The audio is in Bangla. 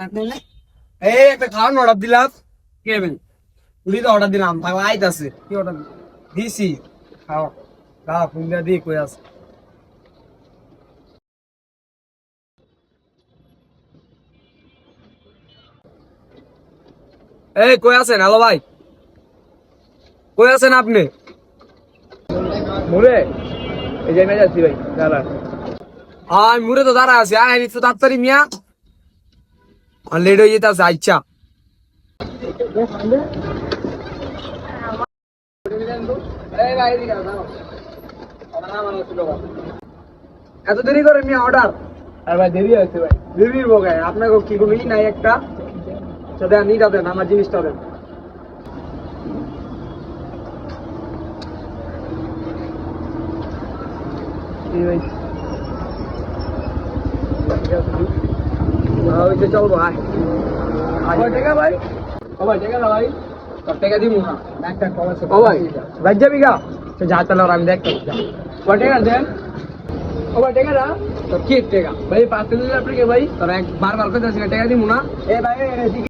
এই একটা খাওয়ান অর্ডার দিলাম কেবেন উনি তো অর্ডার দিলাম তাহলে আইতাছে কি অর্ডার দিছি খাও খাও পুঙ্গা দিয়ে কই আছে এই কই আছেন হ্যালো ভাই কই আছেন আপনি মুরে এই যে যাচ্ছি ভাই দাঁড়া আমি মুরে তো দাঁড়া আছি আয় তো তাড়াতাড়ি মিয়া আর লেট হয়ে যেতে আছে আচ্ছা এত দেরি করে মিয়া অর্ডার আর ভাই দেরি আছে ভাই দেরির বগায় আপনাকে কি কোনো ই নাই একটা সাথে নিটা দেন আমার জিনিসটা দেন চলবো আয় টাকা ভাই ও ভাই টাকা ভাই টাকা দিব না ও ভাই ভাই যাবি গা যা তাহলে আমি দেখতে টাকা দেন ও ভাই টাকা না তো কি টাকা ভাই 5 দিন আপনাকে ভাই তোর এক বারবার কথা টাকা দিব না এ ভাই